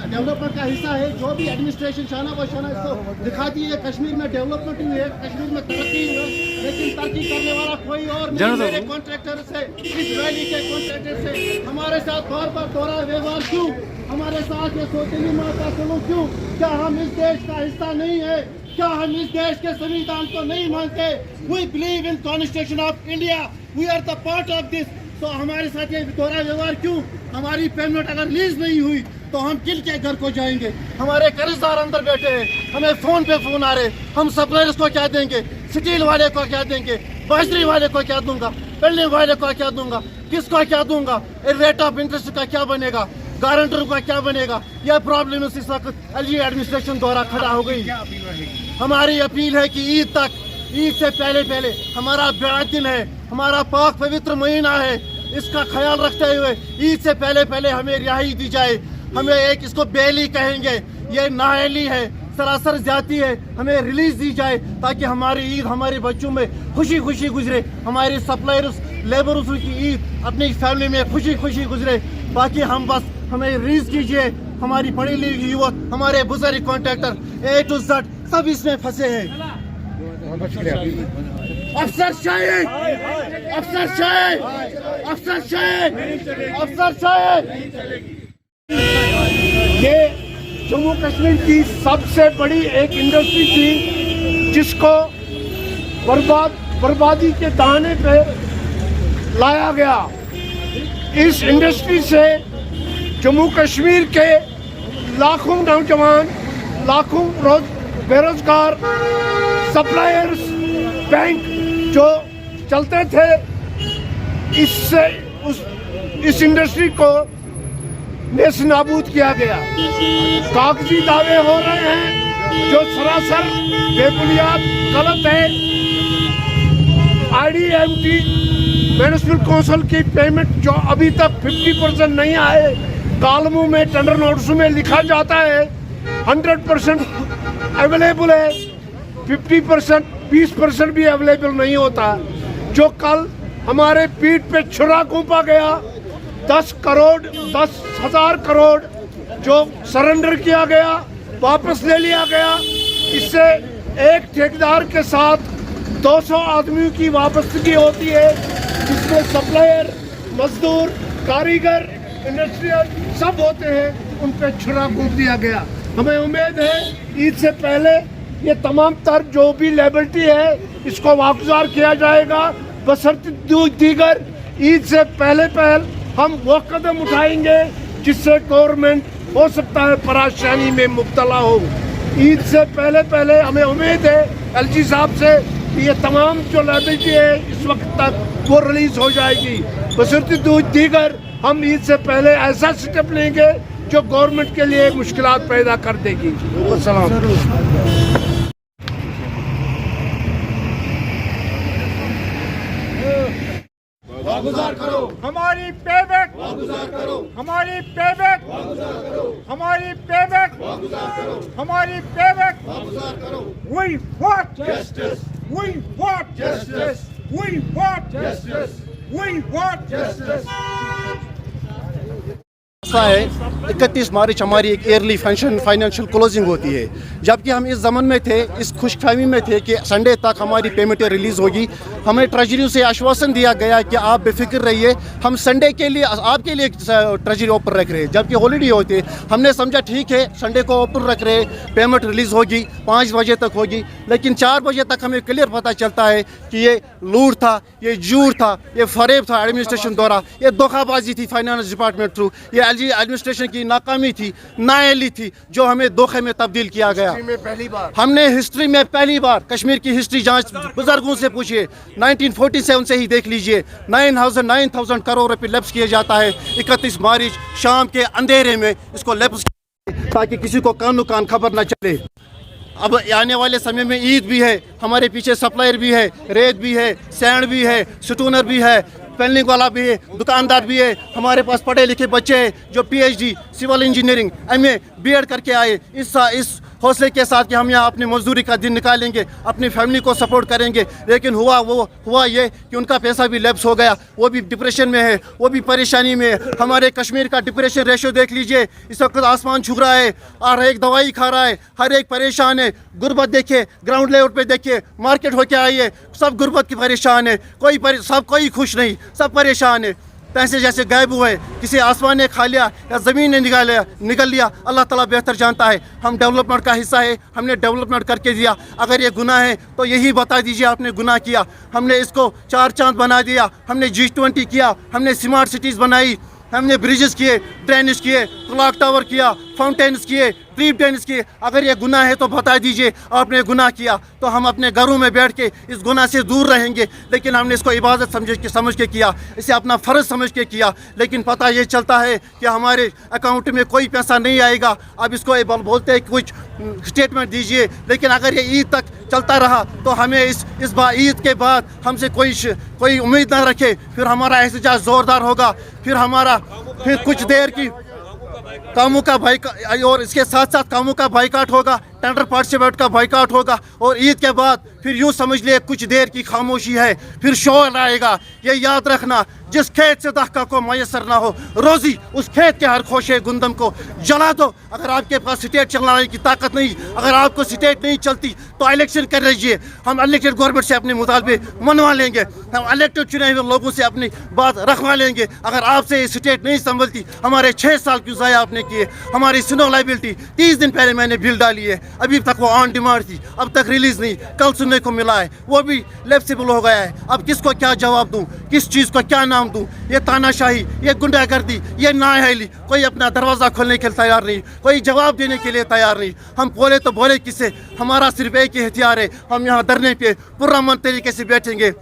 Development का हिस्सा है। जो भी एडमिनिस्ट्रेशन शाना बशाना इसको दिखाती है कश्मीर में डेवलपमेंट हुई है, कश्मीर में तरक्की हुई है, लेकिन तरक्की करने वाला कोई और नहीं। मेरे कॉन्ट्रैक्टर से, इस वैली के कॉन्ट्रैक्टर से हमारे साथ बार बार दोहरा व्यवहार क्यों? हमारे साथ ये सोचनी माता सुनो क्यों? क्या हम इस देश का हिस्सा नहीं है? क्या हम इस देश के संविधान को नहीं मानते? We believe in constitution of India, we are the part of this. तो हमारे साथ ये दोहरा व्यवहार क्यों? हमारी पेमेंट अगर रिलीज नहीं हुई तो हम किन के घर को जाएंगे? हमारे कर्जदार अंदर बैठे हैं, हमें फोन पे फोन आ रहे, हम सप्लायर्स को क्या देंगे? स्टील वाले को क्या देंगे? बाजरी वाले को क्या दूंगा? बिल्डिंग वाले को क्या दूंगा? किसको क्या दूंगा? रेट ऑफ इंटरेस्ट का क्या बनेगा? गारंटर का क्या बनेगा? यह प्रॉब्लम इस वक्त एलजी एडमिनिस्ट्रेशन द्वारा खड़ा हो गई। हमारी अपील है कि ईद से पहले हमारा बड़ा दिन है, हमारा पाक पवित्र महीना है, इसका ख्याल रखते हुए ईद से पहले हमें रिहाई दी जाए। हमें एक इसको बेली कहेंगे, ये नाअहली है, सरासर ज्यादती है, हमें रिलीज दी जाए ताकि हमारी ईद हमारे बच्चों में खुशी खुशी गुजरे, हमारी सप्लायर्स लेबर्स की ईद अपनी फैमिली में खुशी खुशी गुजरे। बाकी हम बस हमें रिलीज कीजिए। हमारी पढ़ी लिखी युवक, हमारे बुजुर्ग कॉन्ट्रैक्टर A to Z सब इसमें फंसे हैं। अफसरशाही, अफसरशाही, अफसरशाही, अफसरशाही। ये जम्मू कश्मीर की सबसे बड़ी एक इंडस्ट्री थी जिसको बर्बादी के दाने पे लाया गया। इस इंडस्ट्री से जम्मू कश्मीर के लाखों नौजवान, लाखों बेरोजगार, सप्लायर्स, बैंक जो चलते थे, इससे इस इंडस्ट्री को नेस्त नाबूद किया गया। कागजी दावे हो रहे हैं जो सरासर बेबुनियाद गलत है। IDMT म्युनिसिपल काउंसिल की पेमेंट जो अभी तक 50% नहीं आए, कालमों में टेंडर नोटिस में लिखा जाता है 100% अवेलेबल है, 50% 20% भी अवेलेबल नहीं होता। जो कल हमारे पीठ पे छुरा घोंपा गया, 10,000 करोड़ जो सरेंडर किया गया, वापस ले लिया गया। इससे एक ठेकेदार के साथ 200 आदमियों की वापसगी होती है, जिसमें सप्लायर, मजदूर, कारीगर, इंडस्ट्रियल सब होते हैं, उन पर छुरा घोंप दिया गया। हमें उम्मीद है ईद से पहले ये तमाम तर जो भी लायबिलिटी है इसको वागुजार किया जाएगा। बशर्ते दीगर ईद से पहले हम वो कदम उठाएंगे जिससे गवर्नमेंट हो सकता है परेशानी में मुब्तला हो। ईद से पहले हमें उम्मीद है एलजी साहब से कि ये तमाम जो लायबिलिटी है इस वक्त तक वो रिलीज हो जाएगी। बशर्ते दीगर हम ईद से पहले ऐसा स्टेप लेंगे जो गवर्नमेंट के लिए मुश्किलात पैदा कर देगी। वागुजार करो, हमारी पेबैक वागुजार करो, हमारी पेबैक वागुजार करो, हमारी पेबैक वागुजार करो, हमारी पेबैक वागुजार करो। We want Justice, we want Justice, we want justice, we want justice. है 31 मार्च हमारी एक ईयरली फाइनेंशियल क्लोजिंग होती है, जबकि हम इस ज़मन में थे, इस खुशफहमी में थे कि संडे तक हमारी पेमेंटें रिलीज़ होगी। हमें ट्रेजरी से आश्वासन दिया गया कि आप बेफिक्र रहिए, हम संडे के लिए आपके लिए ट्रेजरी ओपन रख रहे हैं, जबकि हॉलीडे होते। हमने समझा ठीक है संडे को ओपन रख रहे, पेमेंट रिलीज़ होगी 5 बजे तक होगी, लेकिन 4 बजे तक हमें क्लियर पता चलता है कि ये लूट था, ये झूठ था, ये फरेब था एडमिनिस्ट्रेशन द्वारा, ये धोखाबाजी थी फाइनेंस डिपार्टमेंट थ्रू, ये एलजी एडमिनिस्ट्रेशन की नाकामी थी, नाअहली थी, जो हमें धोखे में तब्दील किया गया। हमने हिस्ट्री में पहली बार, कश्मीर की हिस्ट्री जांच बुजुर्गों से पूछिए, 1947 से ही देख लीजिए, 9,000 करोड़ रुपए लैप्स किया जाता है 31 मार्च शाम के अंधेरे में इसको लैप्स, ताकि किसी को कान खबर न चले। अब आने वाले समय में ईद भी है, हमारे पीछे सप्लायर भी है, रेत भी है, सैंड भी है, स्टोनर भी है, पेंलिंग वाला भी है, दुकानदार भी है। हमारे पास पढ़े लिखे बच्चे हैं जो PhD civil engineering MA BEd करके आए, इस हौसले के साथ कि हम यहाँ अपनी मजदूरी का दिन निकालेंगे, अपनी फैमिली को सपोर्ट करेंगे। लेकिन हुआ ये कि उनका पैसा भी लैप्स हो गया, वो भी डिप्रेशन में है, वो भी परेशानी में है। हमारे कश्मीर का डिप्रेशन रेशो देख लीजिए, इस वक्त आसमान छू रहा है, हर एक दवाई खा रहा है, हर एक परेशान है। गुर्बत देखिए, ग्राउंड लेवल पे देखिए, मार्केट होके आई है, सब गुर्बत की परेशान है, कोई खुश नहीं, सब परेशान है। पैसे जैसे गायब हुए, किसी आसमान ने खा लिया या ज़मीन ने निकल लिया, अल्लाह ताला बेहतर जानता है। हम डेवलपमेंट का हिस्सा है, हमने डेवलपमेंट करके दिया। अगर ये गुनाह है तो यही बता दीजिए आपने गुनाह किया। हमने इसको 4 चांद बना दिया, हमने G20 किया, हमने स्मार्ट सिटीज़ बनाई, हमने ब्रिजेस किए, ड्रेनेज किए, क्लॉक टावर किया, फाउंटेन्स किए, ट्रीप टेनिस किए। अगर ये गुनाह है तो बता दीजिए आपने गुनाह किया, तो हम अपने घरों में बैठ के इस गुनाह से दूर रहेंगे। लेकिन हमने इसको इबादत समझ के किया, इसे अपना फ़र्ज़ समझ के किया। लेकिन पता ये चलता है कि हमारे अकाउंट में कोई पैसा नहीं आएगा। अब इसको बोलते हैं कुछ स्टेटमेंट दीजिए, लेकिन अगर ये ईद तक चलता रहा तो हमें इस बार ईद के बाद हमसे कोई उम्मीद ना रखे। फिर हमारा एहतजाज ज़ोरदार होगा, फिर कुछ देर की कामों का बाइकाट, और इसके साथ साथ कामों का बाइकाट होगा, टेंडर पार्टिसिपेट का बाइकाट होगा। और ईद के बाद फिर यूँ समझ लिए कुछ देर की खामोशी है, फिर शोर आएगा। ये याद रखना, जिस खेत से दहका को मैसर ना हो रोज़ी, उस खेत के हर खोशे गुंदम को जला दो। अगर आपके पास स्टेट चलाने की ताकत नहीं, अगर आपको स्टेट नहीं चलती तो इलेक्शन कर लीजिए। हम इलेक्टेड गवर्नमेंट से अपने मुतालबे मनवा लेंगे, हम इलेक्टेड चुने हुए लोगों से अपनी बात रखवा लेंगे। अगर आपसे ये स्टेट नहीं संभलती, हमारे 6 साल क्यों ज़ाया आपने किए। हमारी सिनो लाइबिलिटी 30 दिन पहले मैंने बिल डाली है, अभी तक वो ऑन डिमांड थी, अब तक रिलीज़ नहीं, कल सुनने को मिला है वो भी लेफ्सिबल हो गया है। अब किसको क्या जवाब दूँ, किस चीज़ को क्या नाम दूँ। ये तानाशाही, ये गुंडागर्दी, ये नाअहली, कोई अपना दरवाज़ा खोलने के लिए तैयार नहीं, कोई जवाब देने के लिए तैयार नहीं। हम बोले तो बोले किससे, हमारा सिर्फ एक ही हथियार है, हम यहाँ धरने पे पुरअमन तरीके से बैठेंगे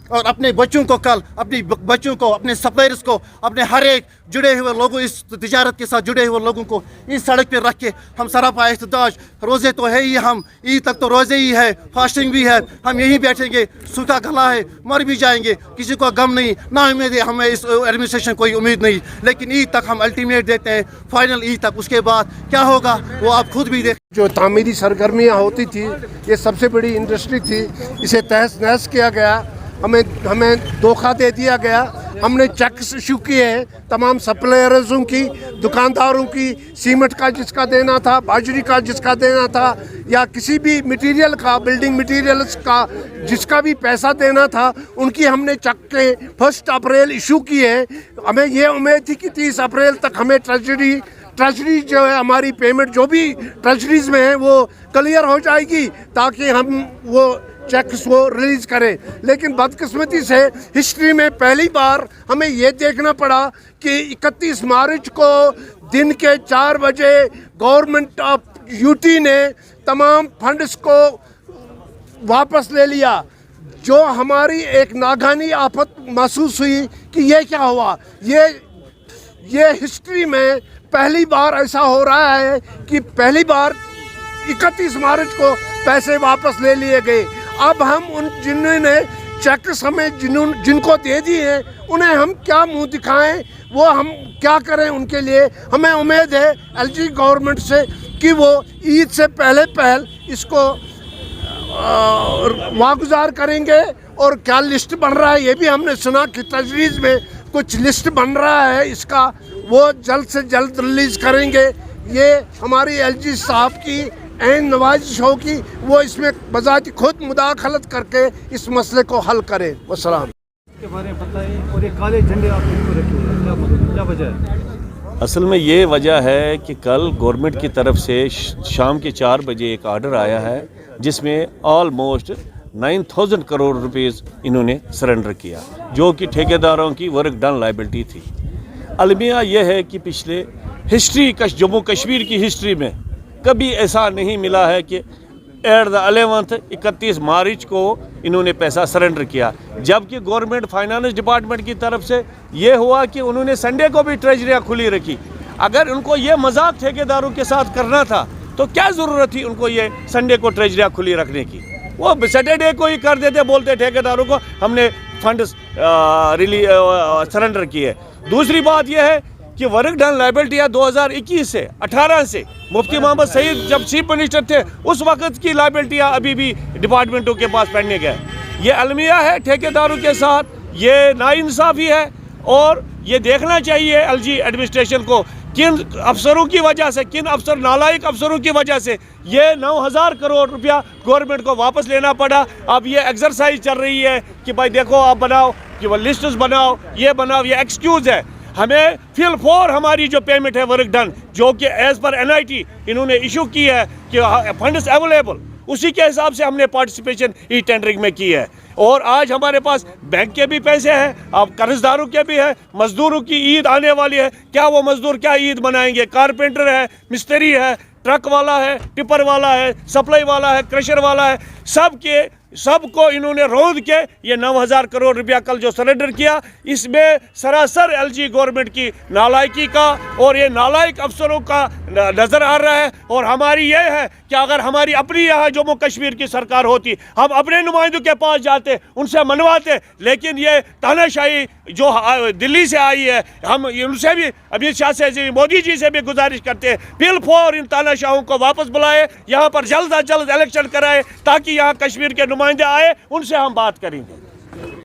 और अपने बच्चों को कल, अपने बच्चों को, अपने सप्लायर्स को, अपने हर एक जुड़े हुए लोगों, इस तिजारत के साथ जुड़े हुए लोगों को इस सड़क पे रख के हम सरापा एहतजाज। रोज़े तो है ही, हम ईद तक तो रोज़े ही है, फास्टिंग भी है, हम यहीं बैठेंगे। सूखा गला है, मर भी जाएंगे, किसी को गम नहीं, ना उम्मीद है, हमें इस एडमिनिस्ट्रेशन कोई उम्मीद नहीं। लेकिन ईद तक हम अल्टीमेट देते हैं, फाइनल ईद तक। उसके बाद क्या होगा वो आप खुद भी देख। जो तामीरी सरगर्मियाँ होती थी, ये सबसे बड़ी इंडस्ट्री थी, इसे तहस नहस किया गया, हमें धोखा दे दिया गया। हमने चेक्स इशू किए हैं तमाम सप्लायर्सों की, दुकानदारों की, सीमेंट का जिसका देना था, बाजरी का जिसका देना था, या किसी भी मटेरियल का, बिल्डिंग मटेरियल्स का जिसका भी पैसा देना था, उनकी हमने चेक के 1 अप्रैल इशू किए हैं। हमें ये उम्मीद थी कि 30 अप्रैल तक हमें ट्रेजरी जो है, हमारी पेमेंट जो भी ट्रेजरीज में है वो क्लियर हो जाएगी, ताकि हम वो चेक्स को रिलीज़ करें। लेकिन बदकिस्मती से हिस्ट्री में पहली बार हमें ये देखना पड़ा कि 31 मार्च को दिन के 4 बजे गवर्नमेंट ऑफ यूटी ने तमाम फंड्स को वापस ले लिया। जो हमारी एक नागानी आफत महसूस हुई कि ये क्या हुआ। ये हिस्ट्री में पहली बार ऐसा हो रहा है कि पहली बार 31 मार्च को पैसे वापस ले लिए गए। अब हम उन जिन्होंने चेक्स हमें जिनको दे दिए हैं, उन्हें हम क्या मुंह दिखाएं, वो हम क्या करें उनके लिए। हमें उम्मीद है एलजी गवर्नमेंट से कि वो ईद से पहले इसको वागुजार करेंगे। और क्या लिस्ट बन रहा है, ये भी हमने सुना कि तजवीज़ में कुछ लिस्ट बन रहा है, इसका वो जल्द से जल्द रिलीज़ करेंगे। ये हमारी एलजी साहब की ऐन नवाजिश होगी, वो इसमें बजाती खुद मुदाखलत करके इस मसले को हल करें। वस्सलाम। के बारे में बताइए, और ये काले झंडे आप क्यों रखे हुए हैं, क्या वजह है? असल में ये वजह है कि कल गवर्नमेंट की तरफ से शाम के 4 बजे एक आर्डर आया है, जिसमें ऑलमोस्ट 9,000 करोड़ रुपीस इन्होंने सरेंडर किया, जो कि ठेकेदारों की वर्क डन लाइबिलिटी थी। अलमिया यह है कि पिछले हिस्ट्री जम्मू कश्मीर की हिस्ट्री में कभी ऐसा नहीं मिला है कि एट द 11th 31 मार्च को इन्होंने पैसा सरेंडर किया, जबकि गवर्नमेंट फाइनेंस डिपार्टमेंट की तरफ से ये हुआ कि उन्होंने संडे को भी ट्रेजरियाँ खुली रखी। अगर उनको ये मजाक ठेकेदारों के साथ करना था तो क्या ज़रूरत थी उनको ये संडे को ट्रेजरियाँ खुली रखने की। वो सैटरडे को ही कर देते, बोलते ठेकेदारों को हमने फंड सरेंडर किए। दूसरी बात यह है कि वर्क डन लाइबिलिटियाँ 2021 से 18 से मुफ्ती मोहम्मद सईद जब चीफ मिनिस्टर थे उस वक्त की लाइबिलिटियाँ अभी भी डिपार्टमेंटों के पास पेंडिंग है। ये अलमिया है ठेकेदारों के साथ, ये नाइंसाफ़ी है और ये देखना चाहिए एलजी एडमिनिस्ट्रेशन को किन अफसरों की वजह से, किन अफसर नालायक अफसरों की वजह से ये 9,000 करोड़ रुपया गवर्नमेंट को वापस लेना पड़ा। अब ये एक्सरसाइज चल रही है कि भाई देखो आप बनाओ, कि वो लिस्ट्स बनाओ, ये एक्सक्यूज़ है। हमें फिल फॉर हमारी जो पेमेंट है वर्क डन जो कि एज़ पर NIT इन्होंने इशू की है कि फंड्स अवेलेबल, उसी के हिसाब से हमने पार्टिसिपेशन ई टेंडरिंग में की है। और आज हमारे पास बैंक के भी पैसे हैं, अब कर्जदारों के भी है, मजदूरों की ईद आने वाली है, क्या वो मजदूर क्या ईद मनाएंगे? कारपेंटर है, मिस्त्री है, ट्रक वाला है, टिपर वाला है, सप्लाई वाला है, क्रशर वाला है, सबको इन्होंने रोंद के ये 9,000 करोड़ रुपया कल जो सरेंडर किया, इसमें सरासर एलजी गवर्नमेंट की नालायकी का और ये नालायक अफसरों का नज़र आ रहा है। और हमारी ये है कि अगर हमारी अपनी यहाँ जम्मू कश्मीर की सरकार होती, हम अपने नुमाइंदों के पास जाते, उनसे मनवाते, लेकिन ये तानाशाही जो दिल्ली से आई है, हम उनसे भी अमित शाह से, मोदी जी से भी गुजारिश करते हैं बिल फॉर इन तानाशाहों को वापस बुलाए, यहाँ पर जल्द अज जल्द इलेक्शन कराए ताकि यहाँ कश्मीर के नुमाइंदे आए, उनसे हम बात करेंगे।